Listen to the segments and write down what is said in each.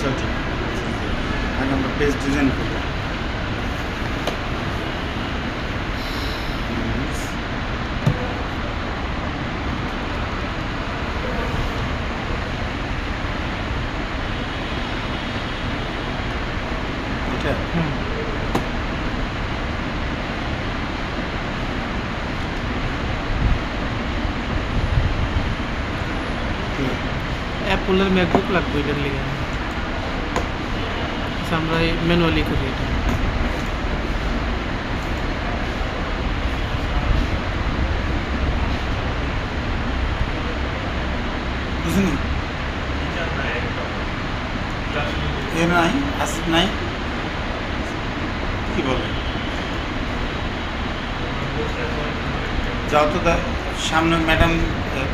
সঠিক। আগে আমরা পেজ ডিজাইন করব। এটা অ্যাপলের ম্যাকবুক লাগবে এটার লিগে। আচ্ছা, আমরা ম্যানুয়ালি করি এটা। বুঝলি এ নাই আসিফ নাই কি বলে যাও তো সামনে ম্যাডাম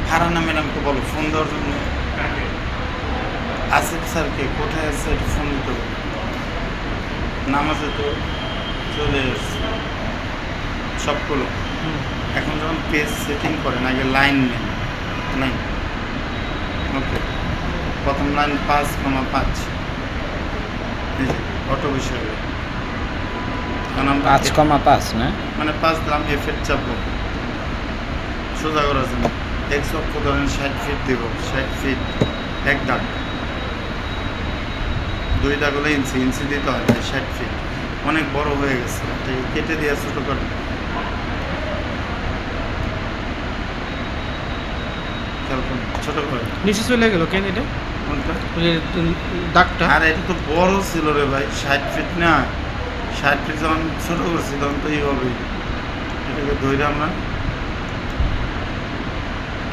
ফারানা ম্যাডামকে বলো ফোন দেওয়ার জন্য। আসিফ স্যারকে কোথায় আছে একটু ফোন দিতে হবে। নামাজে তো চলে এসছে সবগুলো। এখন যখন পেজ সেটিং করেন আগে লাইন নেন লাইন। ওকে প্রথম লাইন 5,5 এই যে অটো বিষয় হবে। কারণ আমরা 5,5 না মানে 5 দিলাম এফেক্ট চাপবো সোজা করার জন্য। এক্স অক্ষ ধরেন 60 ফিট দিব 60 ফিট এক দাগ 2 দাগ হলে ইঞ্চি ইঞ্চি দিতে হয় 60 ফিট অনেক বড় হয়ে গেছে এটাকে কেটে দিয়ে ছোটো করে ছোট করে নিচে চলে গেল কেন এটা? কোনটা? ওই যে দাগটা। আর এটা তো বড় ছিল রে ভাই 60 ফিট না 60 ফিট যখন ছোটো করছি তখন তো এইভাবে এটাকে ধরে আমরা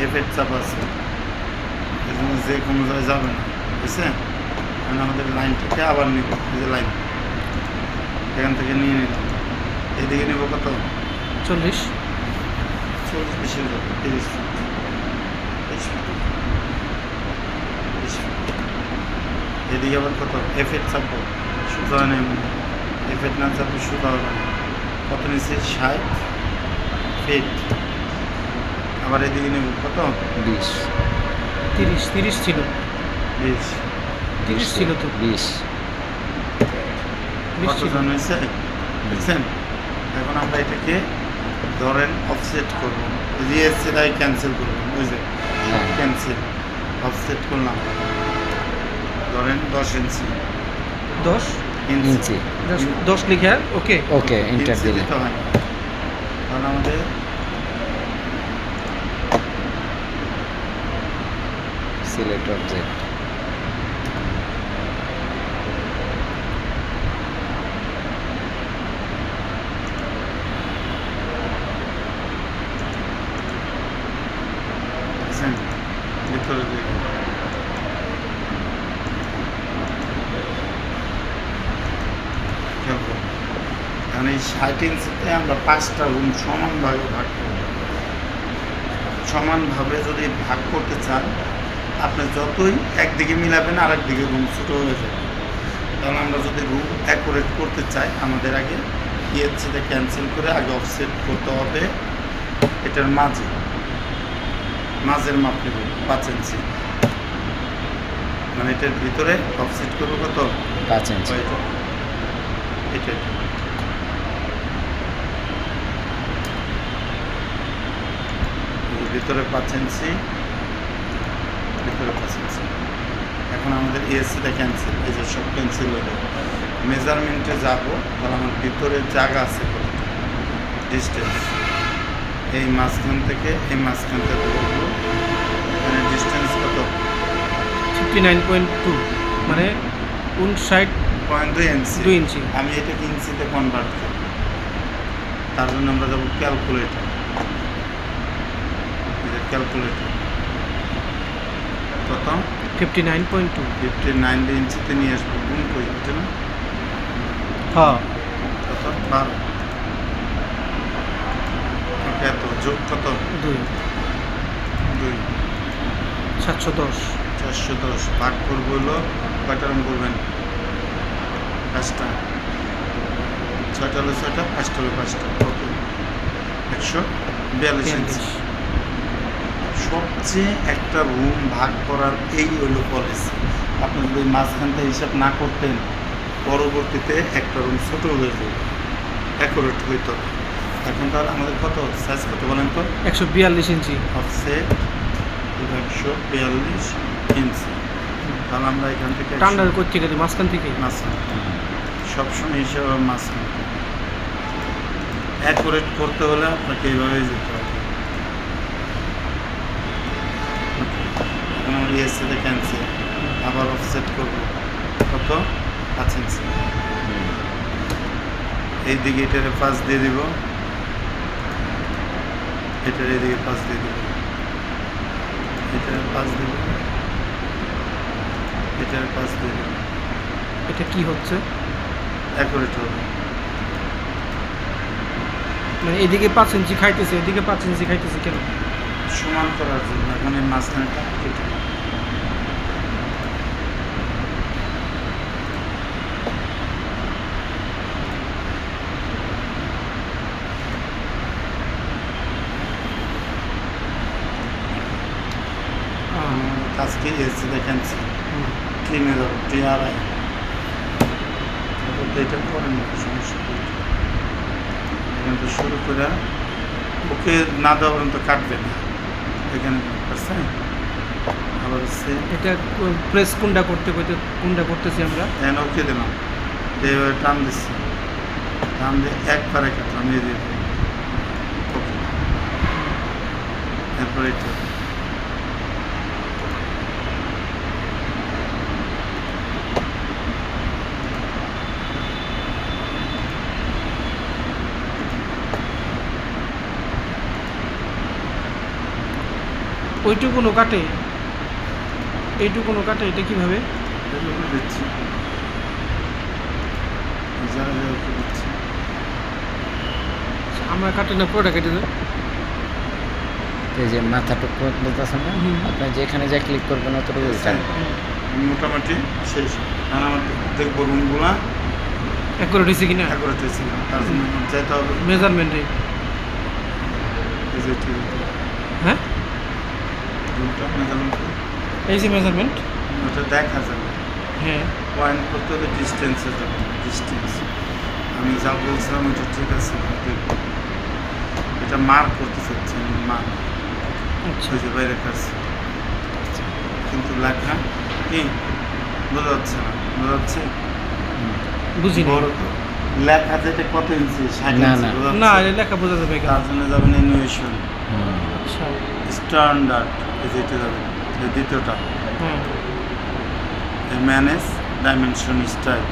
এফেক্ট চাপ আছে এই জন্য যে কোনো জায়গায় যাবে না বুঝছে। কারণ আমাদের লাইনটাকে আবার নিব এই যে লাইন এখান থেকে নিয়ে নিলাম এদিকে নেব কত 40 40 বেশি 30 ফিট 30 ফিট এদিকে আবার কত এফেক্ট চাপবো সুতা নেই এফেক্ট না চাপবো সুতা হবে না কত নিচ্ছে 60 ফিট আবার এদিকে নেব কত 20 30 ছিল 20 30 ছিল তো 20 20 কত ছিল। জন হয়েছে বুঝছেন। এখন আমরা এটাকে ধরেন অফসেট করবো সেটাই ক্যান্সেল করবো ওই যে ক্যান্সেল অফসেট করলাম ধরেন 10 ইঞ্চি 10 ইঞ্চি 10 লিখে ওকে ওকে এন্টার ইঞ্চি দিলে দিতে হয় না। কারণ আমাদের সিলেক্ট অবজেক্ট বুঝছেন ভিতরে দিকে খেলবো কারণ এই 60 ইঞ্চিতে আমরা 5টা রুম সমানভাবে ভাগ করব। সমানভাবে যদি ভাগ করতে চান আপনি যতই একদিকে মিলাবেন আর একদিকে রুম ছোটো হয়ে যাবে। কারণ আমরা যদি রুম অ্যাকুরেট করতে চাই আমাদের আগে ইয়ের ক্যান্সেল করে আগে অফসেট করতে হবে এটার মাঝের মাপ নেব 5 ইঞ্চি মানে এটার ভিতরে অফসেট করবো কত 5 ইঞ্চি এটা ভিতরে 5 ইঞ্চি ভিতরে 5 ইঞ্চি। এখন আমাদের এসিটা ক্যান্সেল এই যে সব ক্যান্সেল হয়ে যাবে। মেজারমেন্টে যাবো তাহলে আমার ভিতরে জায়গা আছে কতটা ডিস্টেন্স এই মাঝখান থেকে বলবো এখানে ডিস্টেন্স কত 59.2 মানে 59.2 0.2 ইঞ্চি। ইঞ্চি। আমি এটাকে ইঞ্চিতে কনভার্ট করব তার জন্য আমরা যাবো ক্যালকুলেটর ক্যালকুলেটর কত 59.2 59 ইঞ্চিতে নিয়ে আসবো গুণ করি বুঝতে না হ্যাঁ কত 12 এত যোগ কত 2 2 710 410 ভাগ করবো হলো কয়টা রুম করবেন 5টা 6টা হলো 6টা 5টা হলো 5টা ওকে 142 ইঞ্চি সবচেয়ে একটা রুম ভাগ করার এই হলো পলিসি। আপনি যদি মাঝখানটা হিসাব না করতেন, পরবর্তীতে একটা রুম ছোট হয়ে যাবে, অ্যাকুরেট হইতো। এখন তাহলে আমাদের কত সাইজ কত বলেন তো? 142 ইঞ্চি। অফসেট 142 ইঞ্চি। তাহলে আমরা এখান থেকে টান্ডার করতে গেলে মাঝখান থেকে। মাঝখান সবসময় হিসাবে মাঝখান অ্যাকুরেট করতে হলে আপনাকে এইভাবেই যেতে হবে। এখন আমরা ইএসসিতে ক্যান্সেল, আবার অফসেট করবো কত 5 ইঞ্চি। এই দিকে এটারে 5 দিয়ে দিব, এটার এদিকে 5 দিয়ে দিব, এটার 5 দিব, এটার 5 দিয়ে দিব। এটা কি হচ্ছে? অ্যাকুরেট হবে। মানে এদিকে 5 ইঞ্চি খাইতেছে, এদিকে 5 ইঞ্চি খাইতেছে কেন? সমান করার জন্য। এখন এই মাঝখানেটা কেটে দিই। আজকে এসে দেখেন ক্লিনে যাবো টিআরআই, এটা করেন না, সমস্যা নেই। এখান থেকে শুরু করে ওকে না দেওয়া পর্যন্ত কাটবে না। এখানে পারছেন? আবার হচ্ছে এটা প্রেস কোনটা করতেছি আমরা? এন ওকে দিলাম, এইভাবে টান দিচ্ছি, টান দিয়ে একবারে কাটলাম, এই দিয়ে ওকে। এরপরে এটা ওইটুকুনো কাটে, এইটুকুনো কাটে। এটা কিভাবে? এরকম দিচ্ছি, যারা যারা দিচ্ছি। আমরা কাটে না, পুরোটা কেটে দেয়। এই যে মাথাটুকু বলতেছেন না, হুম। আপনি যেখানে যা ক্লিক করবেন অতটুকু কাটবে। মোটামুটি শেষ। কারণ আমার দেখবো রুমগুলা অ্যাকুরেট হয়েছে কিনা, অ্যাকুরেট হয়েছে না, তার জন্য এখন যেতে হবে। মেজারমেন্টে। এই যে ঠিক হ্যাঁ, রুমটা মেজারমেন্ট এই যে মেজারমেন্ট। ওটা দেখা যাবে। হ্যাঁ, পয়েন্ট করতে হলে ডিস্টেন্সে যাবে, ডিস্টেন্স। আমি যা বলছিলাম ওইটা ঠিক আছে, দেখবো এটা মার্ক করতে চাচ্ছি আমি, মার্ক আচ্ছা। ওই যে বাইরে কাছে, কিন্তু লেখা কি বোঝা যাচ্ছে না, বোঝা যাচ্ছে বুঝি না। বড় লেখা যেটা কত ইঞ্চি, 60 না, ইঞ্চি না। বোঝা না, যাচ্ছে? এটা লেখা বোঝা যাবে কেন? তার জন্য যাবেন অ্যানিমেশন, আচ্ছা, স্ট্যান্ডার্ড, এই যেটা যাবেন, এই দ্বিতীয়টা হ্যাঁ। Manage dimension style.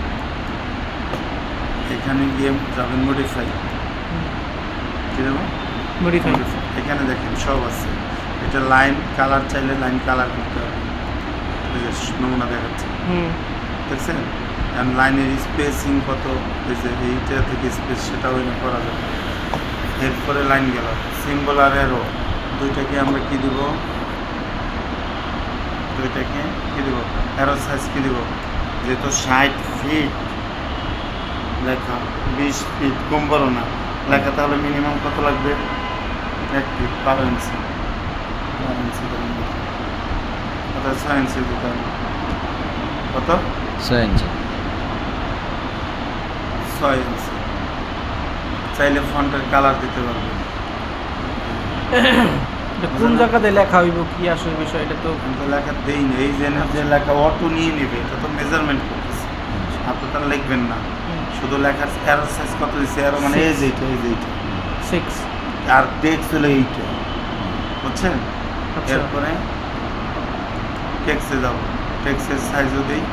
এখানে গিয়ে যাবেন মডিফাই, কী দেবো মডিফাই। এখানে দেখেন সব আছে। এটা লাইন কালার চাইলে লাইন কালার করতে হবে, এই যে নমুনা দেখাচ্ছে, হুম, দেখছেন? কারণ লাইনের স্পেসিং কত, এই যে এইটা থেকে স্পেস সেটাও এনে করা যাবে। এরপরে লাইন গেল, সিম্বল আর অ্যারো দুইটাকে আমরা কী দিব, দুইটাকে কী দিব, অ্যারো সাইজ কী দিব, যেহেতু 60 ফিট লেখা, 20 ফিট কম বড় না লেখা, তাহলে মিনিমাম কত লাগবে, 1 ফিট 12 ইঞ্চি, 12 ইঞ্চি দেবেন, কত 6 ইঞ্চি দিতে হবে, কত 6 ইঞ্চি। 6 ইঞ্চি। চাইলে ফন্টের কালার দিতে পারবে। এটা কোন জায়গাতে লেখা হইব, কি আসল বিষয় এটা তো। কিন্তু লেখা দেই না, এই যে লেখা অটো নিয়ে নেবে, এটা তো মেজারমেন্ট করতেছে, আপনি তারা লিখবেন না, শুধু লেখার অ্যারো সাইজ কত দিচ্ছে, অ্যারো মানে এই যে এইটা, এই যে এইটা, 6। আর টেক্সট হলো এইটা, বুঝছেন? আচ্ছা। এরপরে টেক্সটে যাবো, টেক্সটের সাইজও দিই,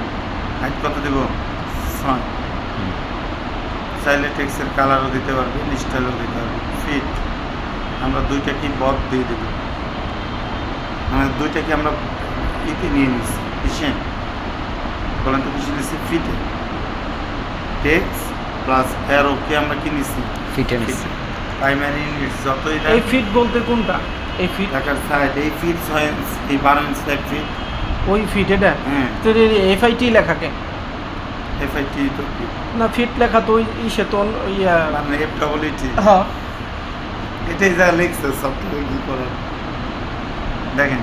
হাইট কত দেব, 6। চাইলে টেক্সটের কালারও দিতে পারবে, স্টাইলও দিতে পারবে। ফিট আমরা দুইটাকে বদ দিয়ে দেবো, মানে দুইটাকে আমরা ইতে নিয়ে নিচ্ছি, কিসে বলেন তো, কিসে নিচ্ছি, ফিটে। টেক্স প্লাস অ্যারোকে আমরা কি নিচ্ছি, ফিটে নিচ্ছি। প্রাইমারি ইউনিট যতই এই ফিট বলতে কোনটা? এই ফিট, ঢাকার সাইড, এই ফিট 6 ইঞ্চি, এই 12 ইঞ্চি এক ফিট। ওই ফিট এটা। হ্যাঁ, তো এফআইটি লেখা কেন? এফআইটি তো কি না, ফিট লেখা তো ওই ইসে তো ইয়া। মানে FEET, হ্যাঁ, এটাই যা লিখছে সব থেকে কি করে। দেখেন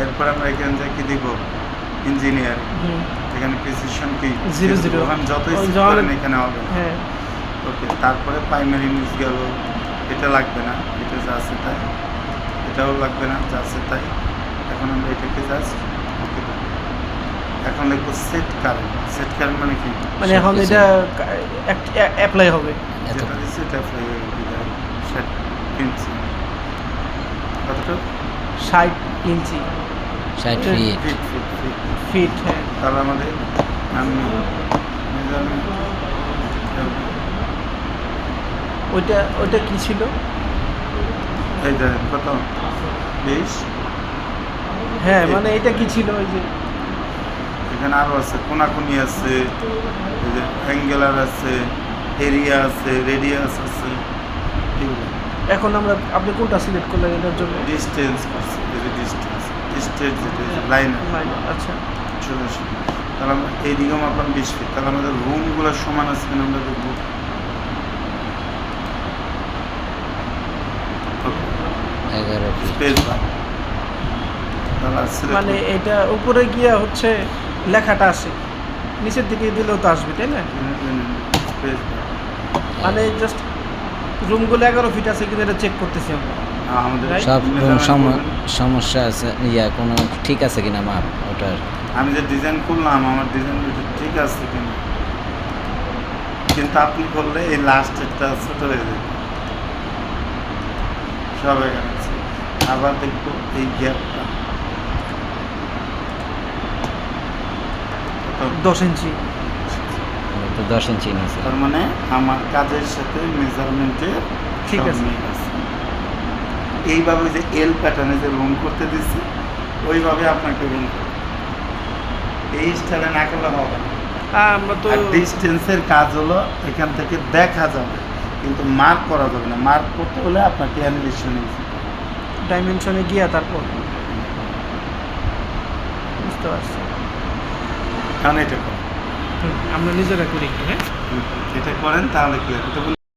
এরপর আমরা এখানে যে কি দিব ইঞ্জিনিয়ারিং, হুম, এখানে প্রিসিশন কি 0 ওখানে যতই ওই set জলে- করেন এখানে হবে। হ্যাঁ ওকে, তারপরে প্রাইমারি নিউজ গেল, এটা লাগবে না, এটা যা আছে তাই, এটাও লাগবে না, যা আছে তাই। এখন আমরা এটাকে জাস্ট ওকে দেবো। এখন লিখবো সেট কারেন্ট। সেট কারেন্ট মানে কি? মানে এখন সবকিছু। এটা অ্যাপ্লাই হবে। এত যেটা দিচ্ছে এটা apply হয়ে গেল। 60 ইঞ্চি কতটুকু? 60 ইঞ্চি 60 এটা- feet. Feet feet feet. Feet. হ্যাঁ তাহলে আমাদের আমি মেজারমেন্ট ওইটা কি ছিল? এই দেখেন কত 20। হ্যাঁ মানে এটা কি ছিল ওই যে এখানে আরও আছে, কোনাকুনি আছে, এই যে অ্যাঙ্গেলার আছে, এরিয়া আছে, রেডিয়াস আছে, এগুলো এখন আপনি কোনটা সিলেক্ট করলেন এটার জন্য? ডিস্টেন্স করছে, এই যে ডিস্টেন্স স্টেট যেটা লাইন আচ্ছা চলে আসে। তাহলে আমরা এইদিকেও মাপলাম 20 ফিট। তাহলে আমাদের রুমগুলো সমান আছে কিনা আমরা দেখবো। 11 ফিট। স্পেস বার তাহলে select মানে করবো। এটা উপরে গিয়ে হচ্ছে লেখাটা আসে, নিচের দিকে দিলেও তো আসবে তাই না? স্পেস বার মানে জাস্ট রুমগুলো 11 ফিট আছে কিনা এটা চেক করতেছি আমরা। আমাদের Right? সব measurement করবেন। সমস্যা আছে, কোনো ঠিক আছে কিনা মাপ ওটার। আমি যে ডিজাইন করলাম আমার ডিজাইন ঠিক আছে কিনা, কিন্তু আপনি করলে এই লাস্টেরটা ছোট হয়ে যাবে। সব এখানে আছে। আবার দেখবো এই গ্যাপটা 10 ইঞ্চি। তো 10 ইঞ্চি নিয়েছে। তার মানে আমার কাজের সাথে মেজারমেন্টের ঠিক আছে। এইভাবে যে এল প্যাটার্নে যে রুম করতে দিচ্ছি ওইভাবে আপনাকে রুম করতে হবে। এই স্টাইলে না করলে হবে না। আমরা তো আর ডিস্টেন্সের কাজ হলো এখান থেকে দেখা যাবে কিন্তু মার্ক করা যাবে না। মার্ক করতে হলে আপনাকে অ্যানিমেশনে ডাইমেনশনে গিয়া তারপর বুঝতে পারছি। কারণ এটা করেন, আমরা নিজেরা করি একটু, হ্যাঁ এটা করেন তাহলে ক্লিয়ার।